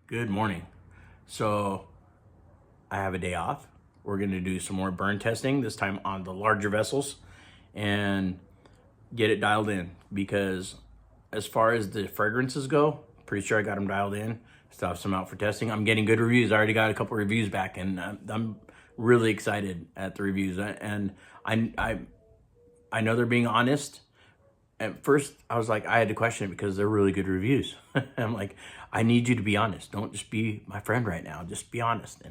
Good morning. So I have a day off. We're going to do some more burn testing, this time on the larger vessels, and get it dialed in, because as far as the fragrances go, pretty sure I got them dialed in. Still have some out for testing. I'm getting good reviews. I already got a couple reviews back, and I'm really excited at the reviews. And I know they're being honest. At first, I was like, I had to question it because they're really good reviews. I'm like, I need you to be honest. Don't just be my friend right now. Just be honest.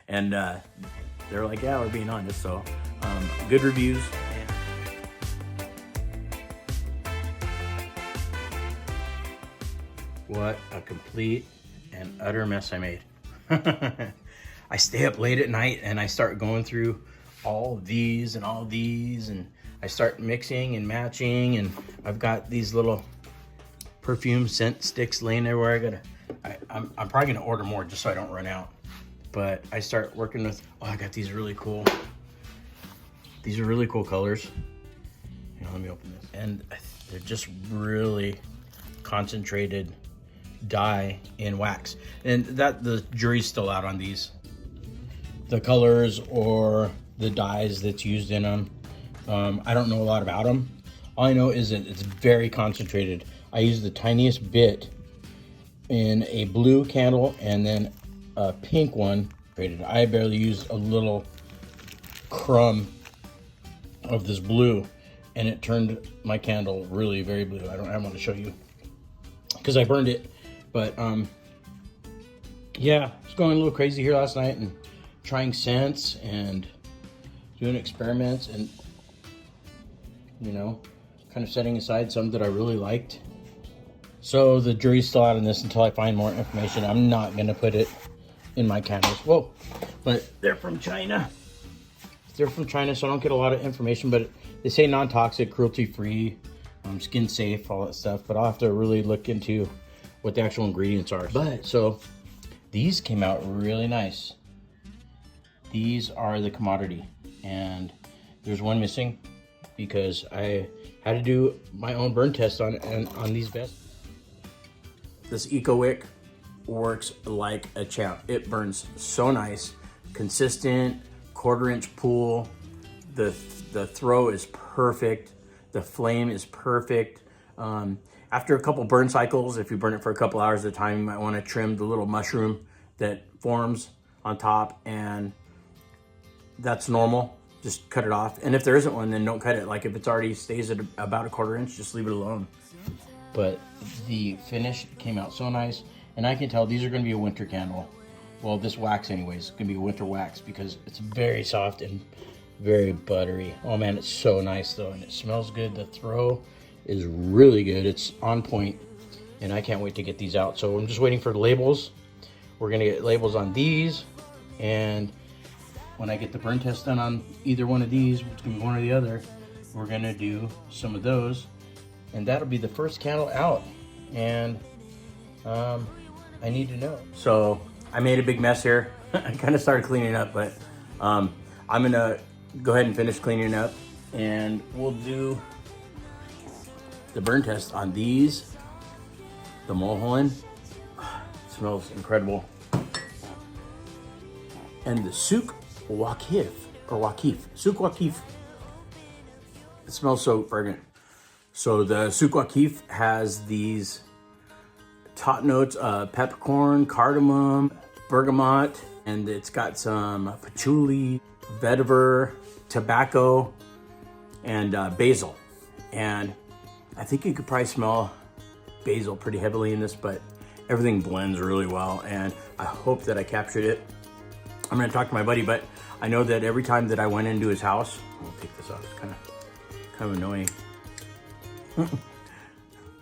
And they're like, yeah, we're being honest. So good reviews. What a complete and utter mess I made. I stay up late at night and I start going through all these and all these, and I start mixing and matching, and I've got these little perfume scent sticks laying everywhere. I'm probably gonna order more just so I don't run out. But I start working with, I got these really cool. These are really cool colors. Here, let me open this. And they're just really concentrated dye in wax. And that the jury's still out on these. The colors or the dyes that's used in them. I don't know a lot about them. All I know is that it's very concentrated. I used the tiniest bit in a blue candle and then a pink one. I barely used a little crumb of this blue, and it turned my candle really very blue. I don't have one to show you because I burned it. But yeah, I was going a little crazy here last night and trying scents and doing experiments, and kind of setting aside some that I really liked. So the jury's still out on this until I find more information. I'm not gonna put it in my candles. Whoa, but they're from China. They're from China, so I don't get a lot of information, but they say non-toxic, cruelty-free, skin safe, all that stuff. But I'll have to really look into what the actual ingredients are. But so these came out really nice. These are the commodity, and there's one missing because I had to do my own burn test on these vests. This Wick works like a champ. It burns so nice, consistent, 1/4 inch pool. The throw is perfect. The flame is perfect. After a couple burn cycles, if you burn it for a couple hours at a time, you might want to trim the little mushroom that forms on top, and that's normal. Just cut it off. And if there isn't one, then don't cut it. Like if it's already stays at about a 1/4 inch, just leave it alone. But the finish came out so nice, and I can tell these are going to be a winter candle. Well, this wax anyways, is going to be a winter wax because it's very soft and very buttery. Oh man, it's so nice though, and it smells good. The throw is really good. It's on point, and I can't wait to get these out. So I'm just waiting for the labels. We're going to get labels on these, and when I get the burn test done on either one of these, it's going to be one or the other, we're going to do some of those, and that'll be the first candle out. And I need to know. So I made a big mess here. I kind of started cleaning up, but I'm gonna go ahead and finish cleaning up, and we'll do the burn test on these. The Mulholland smells incredible, and the Souk Wakif or Wakif, Souk Wakif. It smells so fragrant. So the Souk Wakif has these top notes, peppercorn, cardamom, bergamot, and it's got some patchouli, vetiver, tobacco, and basil. And I think you could probably smell basil pretty heavily in this, but everything blends really well, and I hope that I captured it. I'm gonna talk to my buddy, but I know that every time that I went into his house, I'll take this off, it's kind of annoying.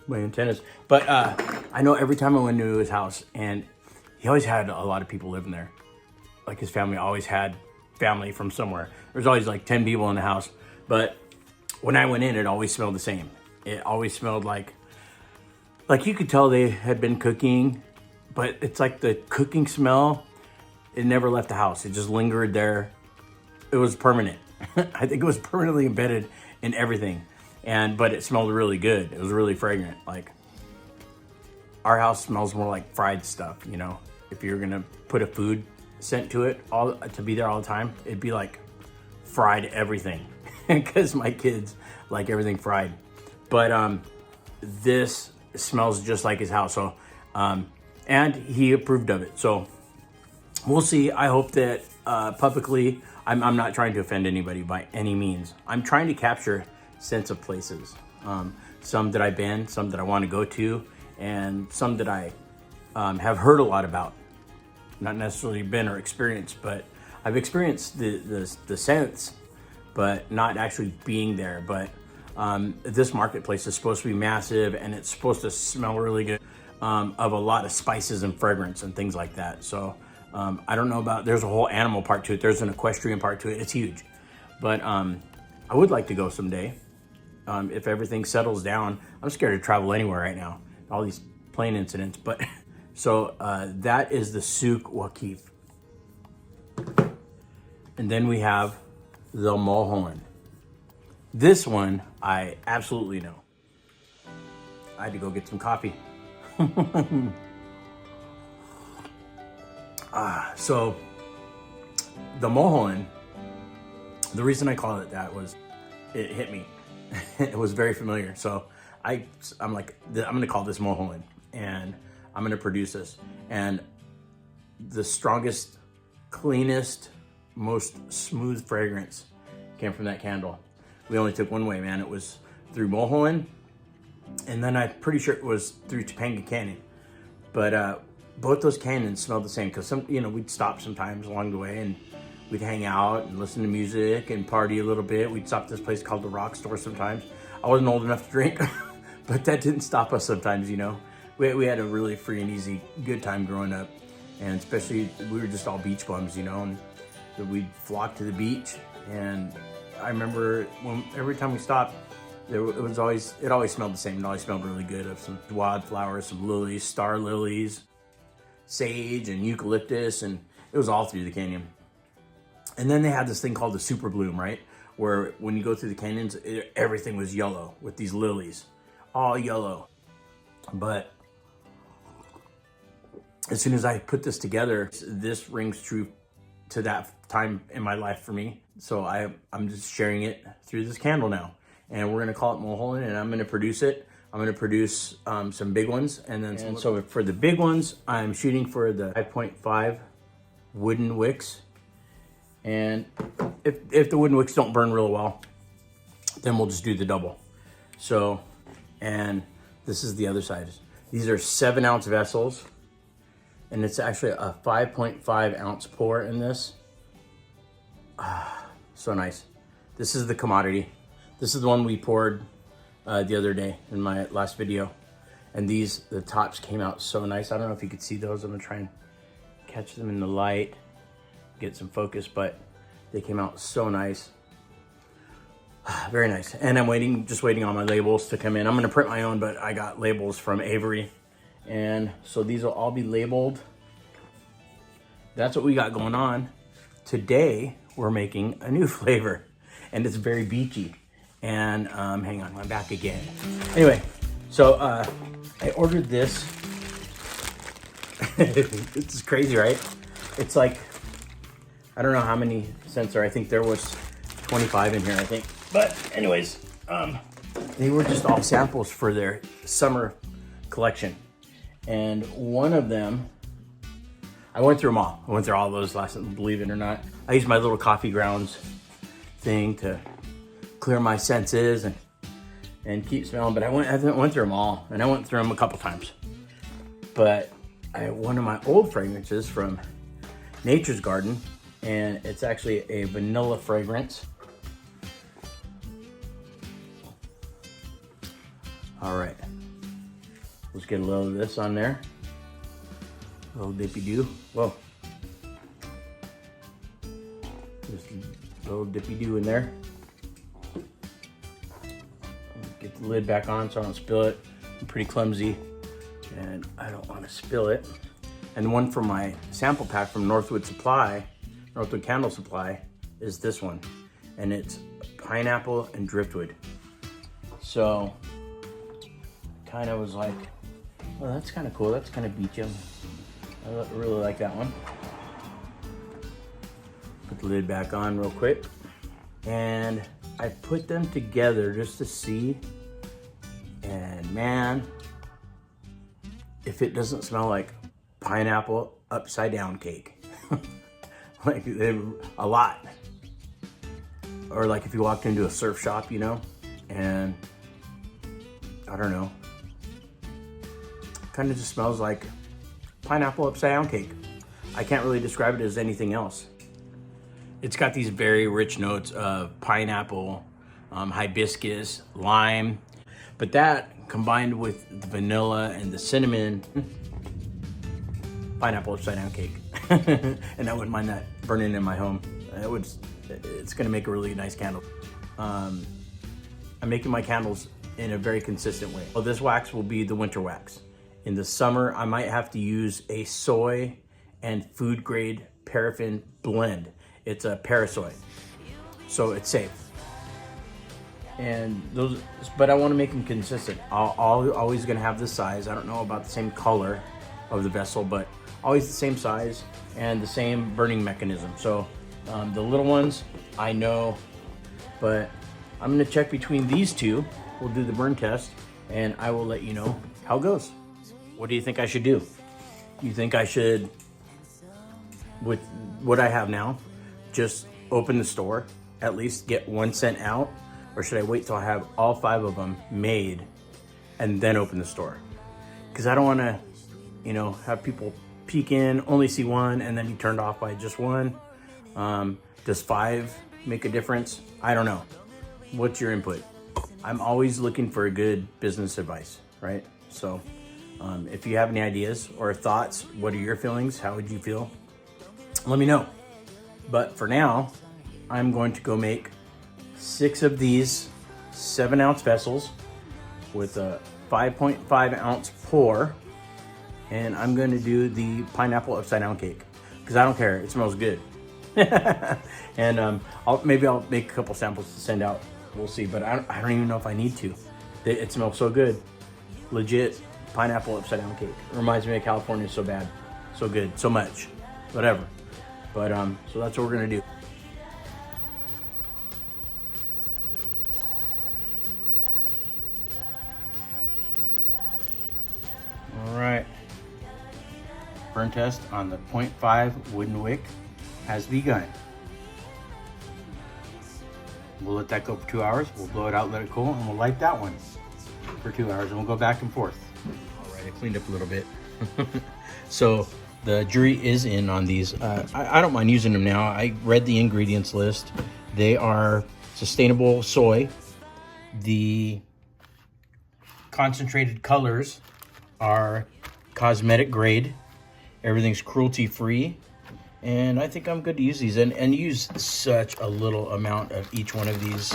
My antennas. But I know every time I went into his house, and he always had a lot of people living there. Like his family always had family from somewhere. There's always like 10 people in the house. But when I went in, it always smelled the same. It always smelled like you could tell they had been cooking, but it's like the cooking smell, it never left the house. It just lingered there. It was permanent. I think it was permanently embedded in everything. But it smelled really good. It was really fragrant. Like our house smells more like fried stuff, if you're gonna put a food scent to it, all to be there all the time, it'd be like fried everything, because my kids like everything fried. But this smells just like his house. So, and he approved of it. So we'll see. I hope that publicly, I'm not trying to offend anybody by any means. I'm trying to capture sense of places. Some that I've been, some that I want to go to, and some that I have heard a lot about. Not necessarily been or experienced, but I've experienced the sense, but not actually being there. But this marketplace is supposed to be massive, and it's supposed to smell really good, of a lot of spices and fragrance and things like that. So I don't know about, there's a whole animal part to it. There's an equestrian part to it. It's huge. But I would like to go someday. If everything settles down. I'm scared to travel anywhere right now. All these plane incidents. But so that is the Souk Waqif. And then we have the Mulholland. This one I absolutely know. I had to go get some coffee. So the Mulholland, the reason I call it that was it hit me. It was very familiar. So I'm like, I'm gonna call this Mulholland, and I'm gonna produce this. And the strongest, cleanest, most smooth fragrance came from that candle. We only took one way, man. It was through Mulholland, and then I'm pretty sure it was through Topanga Canyon. But both those canyons smelled the same, because we'd stop sometimes along the way and we'd hang out and listen to music and party a little bit. We'd stop at this place called the Rock Store sometimes. I wasn't old enough to drink, but that didn't stop us sometimes, We had a really free and easy good time growing up. And especially, we were just all beach bums, and we'd flock to the beach. And I remember every time we stopped, it always smelled the same. It always smelled really good, of some wildflowers, some lilies, star lilies, sage and eucalyptus, and it was all through the canyon. And then they had this thing called the super bloom, right? Where when you go through the canyons, everything was yellow with these lilies, all yellow. But as soon as I put this together, this rings true to that time in my life for me. So I'm just sharing it through this candle now. And we're gonna call it Mulholland, and I'm gonna produce it. I'm gonna produce some big ones, and then so for the big ones, I'm shooting for the 5.5 wooden wicks. And if the wooden wicks don't burn real well, then we'll just do the double. So, and this is the other side. These are 7-ounce vessels, and it's actually a 5.5 ounce pour in this. So nice. This is the commodity. This is the one we poured the other day in my last video. And the tops came out so nice. I don't know if you could see those. I'm gonna try and catch them in the light, get some focus, but they came out so nice. Very nice. And I'm just waiting on my labels to come in. I'm gonna print my own, but I got labels from Avery. And so these will all be labeled. That's what we got going on. Today, we're making a new flavor, and it's very beachy. And hang on, I'm back again. Anyway, so I ordered this. This is crazy, right? It's like, I don't know how many scents are. I think there was 25 in here, I think. But anyways, they were just all samples for their summer collection. And one of them, I went through them all. I went through all those last night, believe it or not. I used my little coffee grounds thing to clear my senses and keep smelling. But I went through them all, and I went through them a couple times. But one of my old fragrances from Nature's Garden, and it's actually a vanilla fragrance. All right, let's get a little of this on there. A little dippy doo. Whoa. Just a little dippy doo in there. Get the lid back on so I don't spill it. I'm pretty clumsy, and I don't want to spill it. And the one from my sample pack from Northwood Candle Supply, is this one. And it's pineapple and driftwood. So, kind of was like, well, that's kind of cool. That's kind of beachy. I really like that one. Put the lid back on real quick. And I put them together just to see. And man, if it doesn't smell like pineapple upside down cake. Like a lot. Or like if you walked into a surf shop, you know, and I don't know, kind of just smells like pineapple upside down cake. I can't really describe it as anything else. It's got these very rich notes of pineapple, hibiscus, lime, but that combined with the vanilla and the cinnamon, pineapple upside down cake. And I wouldn't mind that burning in my home. It's gonna make a really nice candle. I'm making my candles in a very consistent way. Well, this wax will be the winter wax. In the summer, I might have to use a soy and food grade paraffin blend. It's a parasoy, so it's safe. And those, but I want to make them consistent. Always gonna have this size. I don't know about the same color of the vessel, but always the same size and the same burning mechanism. So the little ones, I know, but I'm gonna check between these two. We'll do the burn test and I will let you know how it goes. What do you think I should do? You think I should, with what I have now, just open the store, at least get 1 cent out? Or should I wait till I have all 5 of them made and then open the store? Because I don't want to, you know, have people peek in, only see one, and then be turned off by just one. Does 5 make a difference? I don't know. What's your input? I'm always looking for a good business advice, right? So if you have any ideas or thoughts, what are your feelings? How would you feel? Let me know. But for now, I'm going to go make 6 of these 7-ounce vessels with a 5.5 ounce pour. And I'm going to do the pineapple upside down cake because I don't care. It smells good. And maybe I'll make a couple samples to send out. We'll see, but I don't even know if I need to. It smells so good. Legit pineapple upside down cake. It reminds me of California so bad. So good, so much, whatever. But so that's what we're gonna do. All right. Burn test on the 0.5 wooden wick has begun. We'll let that go for 2 hours. We'll blow it out, let it cool, and we'll light that one for 2 hours, and we'll go back and forth. All right, I cleaned up a little bit. So the jury is in on these. I don't mind using them now. I read the ingredients list. They are sustainable soy. The concentrated colors are cosmetic grade. Everything's cruelty free. And I think I'm good to use these and use such a little amount of each one of these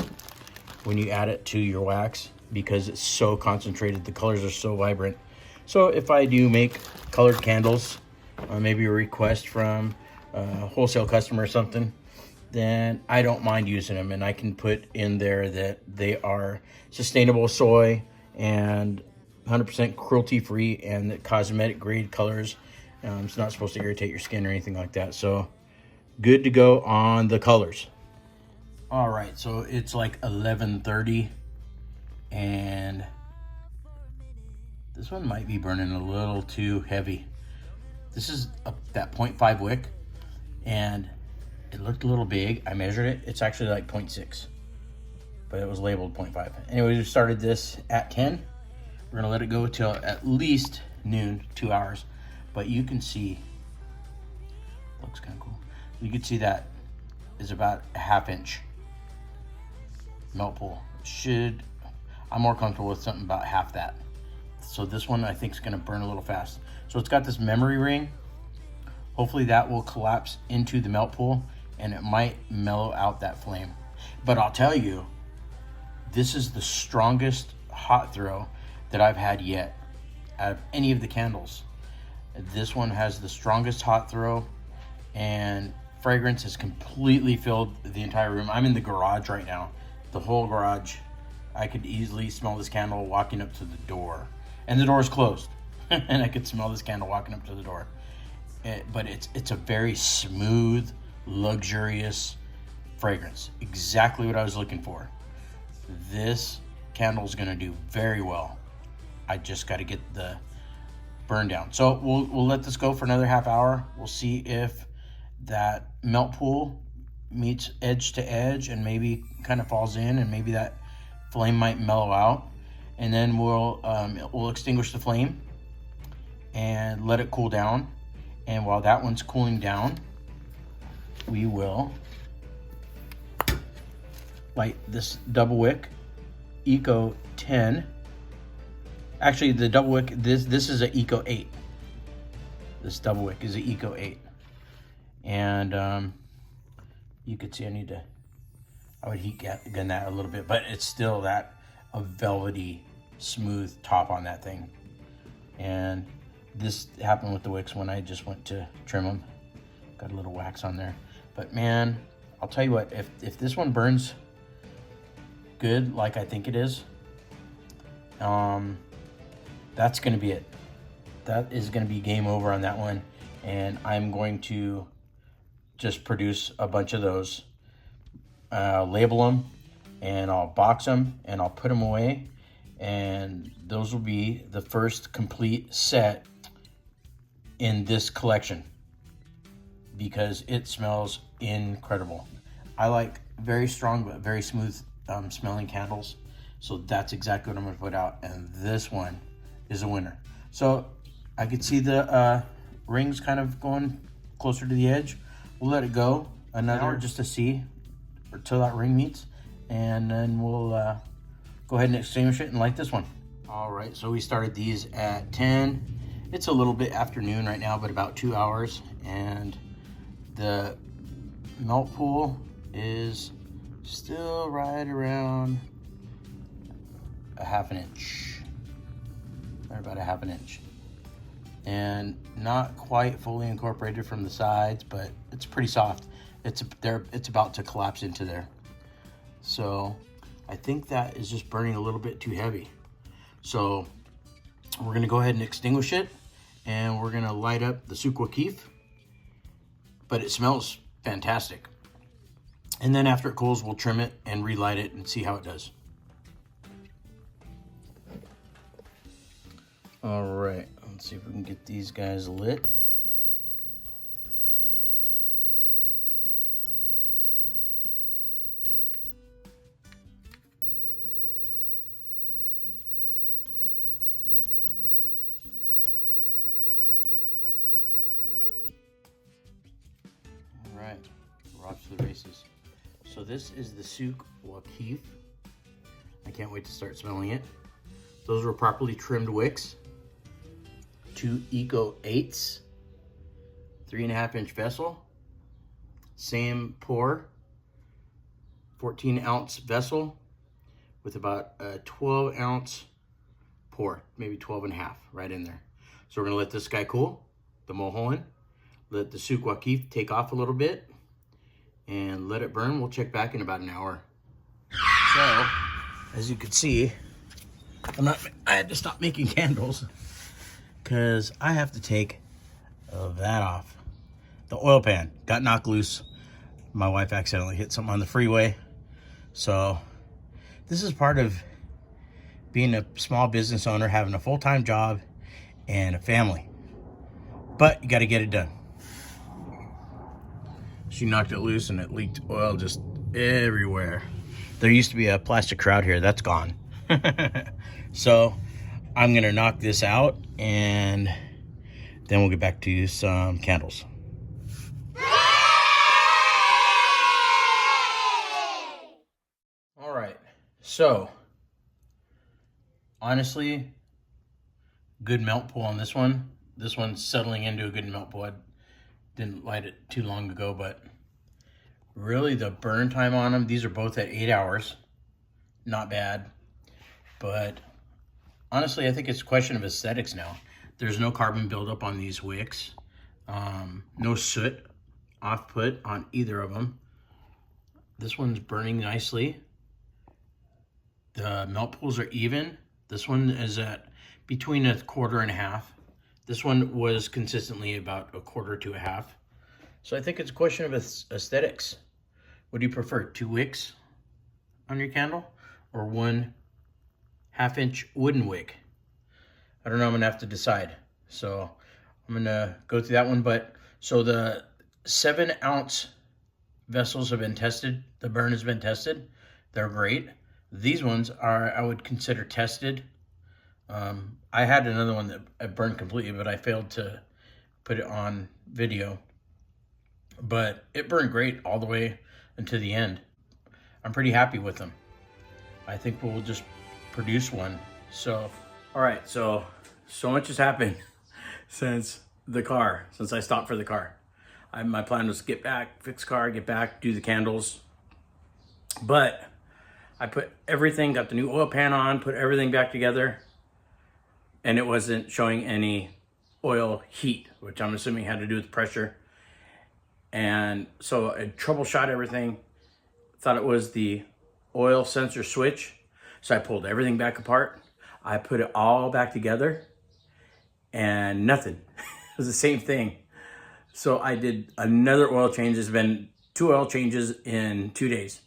when you add it to your wax because it's so concentrated. The colors are so vibrant. So if I do make colored candles, maybe a request from a wholesale customer or something, then I don't mind using them. And I can put in there that they are sustainable soy and 100% cruelty free and the cosmetic grade colors. It's not supposed to irritate your skin or anything like that. So good to go on the colors. All right, so it's like 11:30 and this one might be burning a little too heavy. This is that 0.5 wick and it looked a little big. I measured it. It's actually like 0.6, but it was labeled 0.5. Anyway, we started this at 10. We're gonna let it go till at least noon, 2 hours. But you can see, looks kind of cool. You can see that is about a 1/2 inch melt pool. I'm more comfortable with something about half that. So this one I think is gonna burn a little fast. So it's got this memory ring. Hopefully that will collapse into the melt pool and it might mellow out that flame. But I'll tell you, this is the strongest hot throw that I've had yet out of any of the candles. This one has the strongest hot throw and fragrance has completely filled the entire room. I'm in the garage right now. The whole garage. I could easily smell this candle walking up to the door. And the door is closed. And I could smell this candle walking up to the door. but it's a very smooth, luxurious fragrance. Exactly what I was looking for. This candle is going to do very well. I just got to get the burn down. So we'll let this go for another half hour. We'll see if that melt pool meets edge to edge and maybe kind of falls in, and maybe that flame might mellow out. And then we'll extinguish the flame and let it cool down. And while that one's cooling down, we will light this double wick Eco 10. Actually, the double wick, this is an Eco 8. This double wick is an Eco 8. And you could see I would heat gun that a little bit, but it's still a velvety, smooth top on that thing. And this happened with the wicks when I just went to trim them. Got a little wax on there. But man, I'll tell you what, if this one burns good like I think it is, that's gonna be it. That is gonna be game over on that one. And I'm going to just produce a bunch of those, label them, and I'll box them and I'll put them away. And those will be the first complete set in this collection because it smells incredible. I like very strong but very smooth smelling candles. So that's exactly what I'm gonna put out. And this one is a winner. So I could see the rings kind of going closer to the edge. We'll let it go another hour just to see until that ring meets. And then we'll go ahead and extinguish it and light this one. All right, so we started these at 10. It's a little bit afternoon right now, but about 2 hours. And the melt pool is still right around a half an inch. Right about a half an inch. And not quite fully incorporated from the sides, but it's pretty soft. It's about to collapse into there. So I think that is just burning a little bit too heavy. So we're gonna go ahead and extinguish it, and we're gonna light up the Sukwa Keef, but it smells fantastic. And then after it cools, we'll trim it and relight it and see how it does. All right, let's see if we can get these guys lit. All right, we're off to the races. So this is the Sukwa Keef. I can't wait to start smelling it. Those were properly trimmed wicks. 2 Eco 8s, 3.5 inch vessel, same pour, 14 ounce vessel with about a 12 ounce pour, maybe 12 and a half right in there. So we're gonna let this guy cool, the Mulholland, let the Sukwa Keef take off a little bit and let it burn. We'll check back in about an hour. So, as you can see, I had to stop making candles because I have to take that off. The oil pan got knocked loose. My wife accidentally hit something on the freeway. So this is part of being a small business owner, having a full-time job and a family. But you got to get it done. She knocked it loose and it leaked oil just everywhere. There used to be a plastic shroud here. That's gone. So I'm gonna knock this out and then we'll get back to some candles. All right, so honestly, good melt pool on this one. This one's settling into a good melt pool. I didn't light it too long ago, but really the burn time on them, these are both at 8 hours. Not bad, but honestly, I think it's a question of aesthetics now. There's no carbon buildup on these wicks. No soot off-put on either of them. This one's burning nicely. The melt pools are even. This one is at between 1.25 and 1/2. This one was consistently about a quarter to a half. So I think it's a question of aesthetics. Would you prefer 2 wicks on your candle or 1 1/2-inch wooden wick? I don't know, I'm gonna have to decide. So I'm gonna go through that one. But so the 7-ounce vessels have been tested. The burn has been tested. They're great. These ones are, I would consider tested. I had another one that burned completely, but I failed to put it on video. But it burned great all the way until the end. I'm pretty happy with them. I think we'll just produce one. So, all right, so much has happened since I stopped for the car. My plan was to get back, fix car, get back, do the candles. But I put everything, got the new oil pan on, put everything back together, and it wasn't showing any oil heat, which I'm assuming had to do with pressure. And so I troubleshot everything, thought it was the oil sensor switch. So I pulled everything back apart. I put it all back together and nothing. It was the same thing. So I did another oil change. There's been 2 oil changes in 2 days.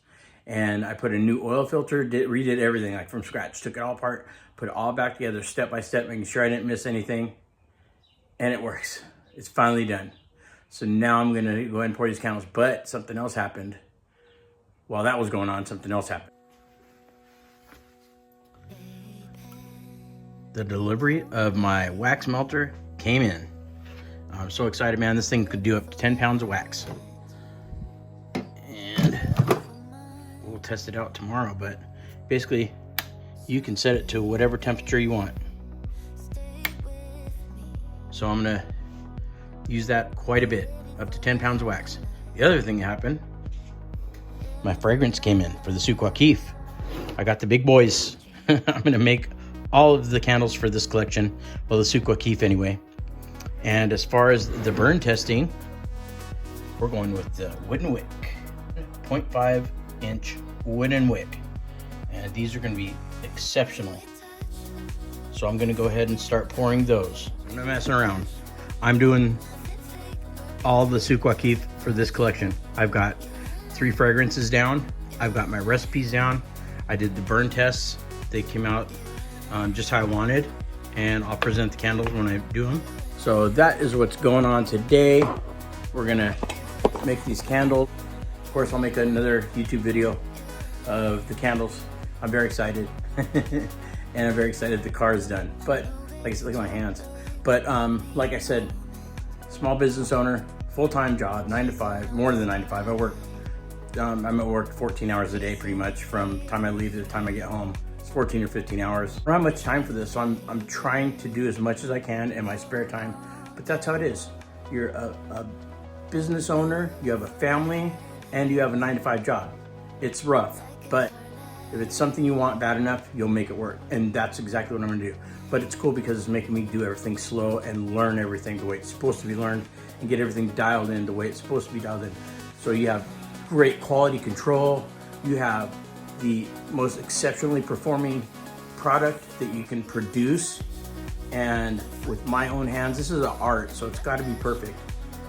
And I put a new oil filter, redid everything like from scratch, took it all apart, put it all back together step by step, making sure I didn't miss anything. And it works. It's finally done. So now I'm gonna go ahead and pour these candles, but something else happened. While that was going on, something else happened. The delivery of my wax melter came in. I'm so excited, man. This thing could do up to 10 pounds of wax. And we'll test it out tomorrow, but basically you can set it to whatever temperature you want. So I'm gonna use that quite a bit, up to 10 pounds of wax. The other thing that happened, my fragrance came in for the Wick Keef. I got the big boys. I'm gonna make all of the candles for this collection, well, the Wick Keef anyway. And as far as the burn testing, we're going with the wooden wick, 0.5-inch wooden wick. And these are gonna be exceptional. So I'm gonna go ahead and start pouring those. I'm not messing around. I'm doing all the Wick Keef for this collection. I've got 3 fragrances down. I've got my recipes down. I did the burn tests. They came out just how I wanted, and I'll present the candles when I do them. So that is what's going on today. We're gonna make these candles. Of course, I'll make another YouTube video of the candles. I'm very excited. And I'm very excited the car is done. But like I said, look at my hands. But like I said, small business owner, full-time job, 9 to 5, more than 9 to 5. I work, I'm at work 14 hours a day pretty much from the time I leave to the time I get home. It's 14 or 15 hours. I don't have much time for this, so I'm trying to do as much as I can in my spare time, but that's how it is. You're a business owner, you have a family, and you have a 9 to 5 job. It's rough, but if it's something you want bad enough, you'll make it work. And that's exactly what I'm gonna do. But it's cool because it's making me do everything slow and learn everything the way it's supposed to be learned and get everything dialed in the way it's supposed to be dialed in. So you have great quality control. You have the most exceptionally performing product that you can produce. And with my own hands, this is an art, so it's gotta be perfect.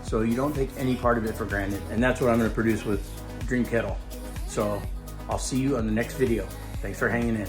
So you don't take any part of it for granted. And that's what I'm gonna produce with Dream Kettle. So I'll see you on the next video. Thanks for hanging in.